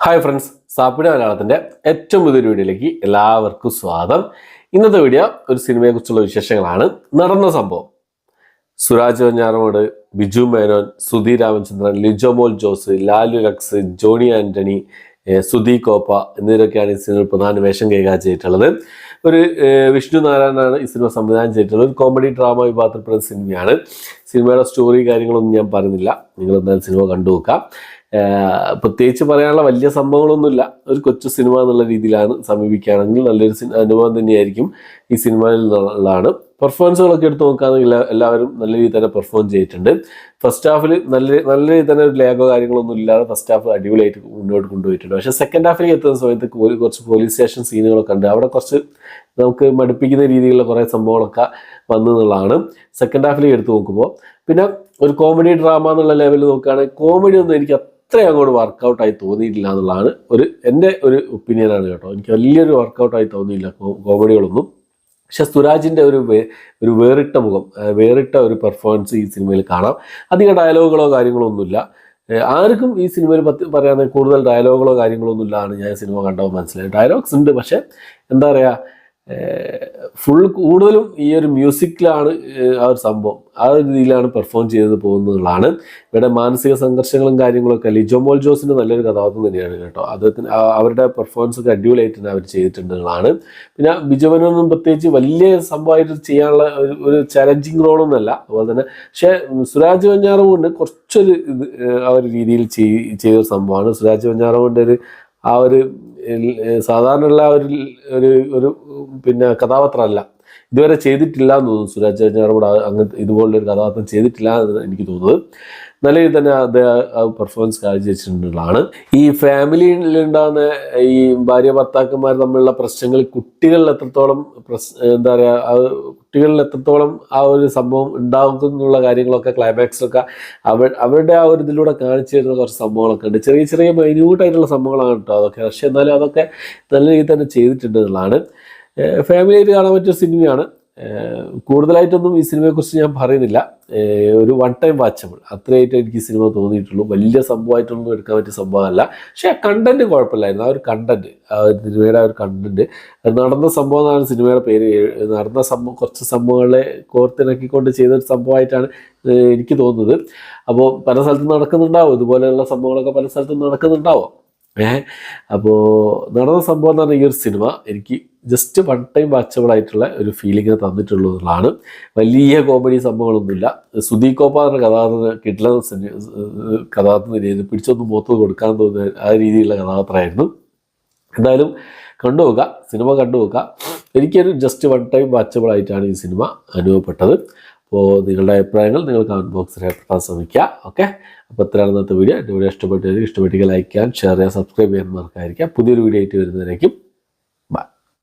Hi friends, സാപ്പിയുടെ മലയാളത്തിൻ്റെ ഏറ്റവും പുതിയൊരു വീഡിയോയിലേക്ക് എല്ലാവർക്കും സ്വാഗതം. ഇന്നത്തെ വീഡിയോ ഒരു സിനിമയെക്കുറിച്ചുള്ള വിശേഷങ്ങളാണ്. നടന്ന സംഭവം സുരാജ് വെഞ്ഞാറമൂട്, ബിജു മേനോൻ, സുധീർ രാമചന്ദ്രൻ, ലിജോമോൾ ജോസ്, ലാലു ലക്സ്, ജോണി ആന്റണി, സുധി കോപ്പ എന്നിവരൊക്കെയാണ് ഈ സിനിമയിൽ പ്രധാന വേഷം കൈകാര്യം ചെയ്തിട്ടുള്ളത്. ഒരു വിഷ്ണു നാരായണനാണ് ഈ സിനിമ സംവിധാനം ചെയ്തിട്ടുള്ളത്. ഒരു കോമഡി ഡ്രാമ വിഭാഗത്തിൽപ്പെടുന്ന സിനിമയാണ്. സിനിമയുടെ സ്റ്റോറി കാര്യങ്ങളൊന്നും ഞാൻ പറയുന്നില്ല, നിങ്ങൾ എന്തായാലും സിനിമ കണ്ടു നോക്കാം. പ്രത്യേകിച്ച് പറയാനുള്ള വലിയ സംഭവങ്ങളൊന്നുമില്ല. ഒരു കൊച്ചു സിനിമ എന്നുള്ള രീതിയിലാണ് സമീപിക്കുകയാണെങ്കിൽ നല്ലൊരു അനുഭവം തന്നെയായിരിക്കും ഈ സിനിമയിൽ നിന്നുള്ളതാണ്. പെർഫോമൻസുകളൊക്കെ എടുത്ത് നോക്കുകയാണെങ്കിൽ എല്ലാവരും നല്ല രീതിയിൽ തന്നെ പെർഫോം ചെയ്തിട്ടുണ്ട്. ഫസ്റ്റ് ഹാഫിൽ നല്ല രീതിയിൽ തന്നെ ഒരു ലാഗോ കാര്യങ്ങളൊന്നും ഇല്ലാതെ ഫസ്റ്റ് ഹാഫ് അടിപൊളിയായിട്ട് മുന്നോട്ട് കൊണ്ടുപോയിട്ടുണ്ട്. പക്ഷേ സെക്കൻഡ് ഹാഫിലേക്ക് എത്തുന്ന സമയത്ത് കുറച്ച് പോലീസ് സ്റ്റേഷൻ സീനുകളൊക്കെ ഉണ്ട്. അവിടെ കുറച്ച് നമുക്ക് മടുപ്പിക്കുന്ന രീതിയിലുള്ള കുറേ സംഭവങ്ങളൊക്കെ വന്നു എന്നുള്ളതാണ് സെക്കൻഡ് ഹാഫിലേക്ക് എടുത്ത് നോക്കുമ്പോൾ. പിന്നെ ഒരു കോമഡി ഡ്രാമ എന്നുള്ള ലെവലിൽ നോക്കുകയാണെങ്കിൽ കോമഡി ഒന്നും എനിക്ക് അത്രയും അങ്ങോട്ട് വർക്കൗട്ടായി തോന്നിയിട്ടില്ല എന്നുള്ളതാണ് എൻ്റെ ഒരു ഒപ്പീനിയനാണ് കേട്ടോ. എനിക്ക് വലിയൊരു വർക്കൗട്ടായി തോന്നിയില്ല കോമഡികളൊന്നും. പക്ഷെ സുരാജിൻ്റെ ഒരു വേറിട്ട മുഖം, വേറിട്ട ഒരു പെർഫോമൻസ് ഈ സിനിമയിൽ കാണാം. അധികം ഡയലോഗുകളോ കാര്യങ്ങളോ ഒന്നുമില്ല. ആർക്കും ഈ സിനിമയിൽ പറയാൻ കൂടുതൽ ഡയലോഗുകളോ കാര്യങ്ങളോ ഒന്നും ഇല്ലാണ് ഞാൻ സിനിമ കണ്ടപ്പോൾ മനസ്സിലായി. ഡയലോഗ്സ് ഉണ്ട്, പക്ഷെ എന്താ പറയുക, കൂടുതലും ഈ ഒരു മ്യൂസിക്കിലാണ് ആ ഒരു സംഭവം, ആ ഒരു രീതിയിലാണ് പെർഫോം ചെയ്ത് പോകുന്നതാണ്. ഇവിടെ മാനസിക സംഘർഷങ്ങളും കാര്യങ്ങളൊക്കെ ലിജോമോൾ ജോസിൻ്റെ നല്ലൊരു കഥാപാത്രം തന്നെയാണ് കേട്ടോ. അദ്ദേഹത്തിന് അവരുടെ പെർഫോമൻസ് ഒക്കെ അടിപൊളിയായിട്ട് തന്നെ അവർ ചെയ്തിട്ടുള്ളതാണ്. പിന്നെ ബിജുവിനൊന്നും പ്രത്യേകിച്ച് വലിയ സംഭവമായിട്ട് ചെയ്യാനുള്ള ഒരു ചലഞ്ചിങ് റോളൊന്നുമല്ല. അതുപോലെ തന്നെ പക്ഷേ സുരാജ് വെഞ്ഞാറമൂട് കുറച്ചൊരു ആ ഒരു രീതിയിൽ ചെയ്തൊരു സംഭവമാണ്. സുരാജ് വെഞ്ഞാറമൂടിൻ്റെ ആ ഒരു സാധാരണയുള്ള ഒരു പിന്നെ കഥാപാത്രമല്ല, ഇതുവരെ ചെയ്തിട്ടില്ല എന്ന് തോന്നുന്നു. സുരാജ് വെഞ്ഞാറമൂട് അങ്ങനത്തെ ഇതുപോലുള്ളൊരു കഥാപാത്രം ചെയ്തിട്ടില്ല എന്ന് എനിക്ക് തോന്നുന്നത്. നല്ല രീതിയിൽ തന്നെ അദ്ദേഹം പെർഫോമൻസ് കാഴ്ചവെച്ചിട്ടുള്ളതാണ്. ഈ ഫാമിലിയിലുണ്ടാകുന്ന ഈ ഭാര്യ ഭർത്താക്കന്മാർ തമ്മിലുള്ള പ്രശ്നങ്ങൾ കുട്ടികളിൽ എത്രത്തോളം എന്താ പറയുക, കുട്ടികളിൽ എത്രത്തോളം ആ ഒരു സംഭവം ഉണ്ടാകുന്നുള്ള കാര്യങ്ങളൊക്കെ ക്ലൈമാക്സിലൊക്കെ അവരുടെ ആ ഒരു ഇതിലൂടെ കാണിച്ചു തരുന്ന കുറച്ച് സംഭവങ്ങളൊക്കെ ഉണ്ട്. ചെറിയ ചെറിയ മൈന്യൂട്ടായിട്ടുള്ള സംഭവങ്ങളാണ് കേട്ടോ അതൊക്കെ. പക്ഷെ എന്നാലും അതൊക്കെ നല്ല രീതിയിൽ തന്നെ ചെയ്തിട്ടുണ്ട് എന്നുള്ളതാണ്. ഫാമിലിയായിട്ട് കാണാൻ പറ്റിയ സിനിമയാണ്. കൂടുതലായിട്ടൊന്നും ഈ സിനിമയെക്കുറിച്ച് ഞാൻ പറയുന്നില്ല. ഒരു വൺ ടൈം വാച്ചബിൾ അത്രയായിട്ട് എനിക്ക് ഈ സിനിമ തോന്നിയിട്ടുള്ളൂ. വലിയ സംഭവമായിട്ടൊന്നും എടുക്കാൻ പറ്റിയ സംഭവമല്ല. പക്ഷേ ആ കണ്ടന്റ് കുഴപ്പമില്ലായിരുന്നു. ആ ഒരു കണ്ടന്റ്, ആ സിനിമയുടെ ആ ഒരു കണ്ടന്റ്, നടന്ന സംഭവം എന്നാണ് സിനിമയുടെ പേര്. നടന്ന സംഭവം കുറച്ച് സംഭവങ്ങളെ കോർത്തിണക്കിക്കൊണ്ട് ചെയ്തൊരു സംഭവമായിട്ടാണ് എനിക്ക് തോന്നുന്നത്. അപ്പോൾ പല സ്ഥലത്തും നടക്കുന്നുണ്ടാവും, ഇതുപോലെയുള്ള സംഭവങ്ങളൊക്കെ പല സ്ഥലത്തും നടക്കുന്നുണ്ടാവും. അപ്പോൾ നടന്ന സംഭവം എന്ന് പറഞ്ഞാൽ ഈ ഒരു സിനിമ എനിക്ക് ജസ്റ്റ് വൺ ടൈം വാച്ചബിൾ ആയിട്ടുള്ള ഒരു ഫീലിംഗ് തന്നിട്ടുള്ളതാണ്. വലിയ കോമഡി സംഭവങ്ങളൊന്നുമില്ല. സുധി കോപ്പ എന്ന കഥാപാത്രം കിട്ടുന്ന കഥാപാത്രം രീതിയിൽ പിടിച്ചൊന്നും മുഖത്ത് കൊടുക്കാൻ തോന്നുന്ന ആ രീതിയിലുള്ള കഥാപാത്രമായിരുന്നു. എന്തായാലും കണ്ടുപോക്കുക, സിനിമ കണ്ടുപോക്കുക. എനിക്കൊരു ജസ്റ്റ് വൺ ടൈം വാച്ചബിൾ ആയിട്ടാണ് ഈ സിനിമ അനുഭവപ്പെട്ടത്. അപ്പോൾ നിങ്ങളുടെ അഭിപ്രായങ്ങൾ നിങ്ങൾ കമൻറ്റ് ബോക്സിൽ രേഖപ്പെടുത്താൻ ശ്രമിക്കുക. ഓക്കെ, അപ്പോൾ ഇത്രയാണ് ഇന്നത്തെ വീഡിയോ. എൻ്റെ വീഡിയോ ഇഷ്ടപ്പെട്ടെങ്കിൽ ലൈക്ക് ചെയ്യാൻ, ഷെയർ ചെയ്യാൻ, സബ്സ്ക്രൈബ് ചെയ്യാൻ മറക്കാതിരിക്കുക. പുതിയൊരു വീഡിയോ ആയിട്ട് വരുന്നതിനേക്കും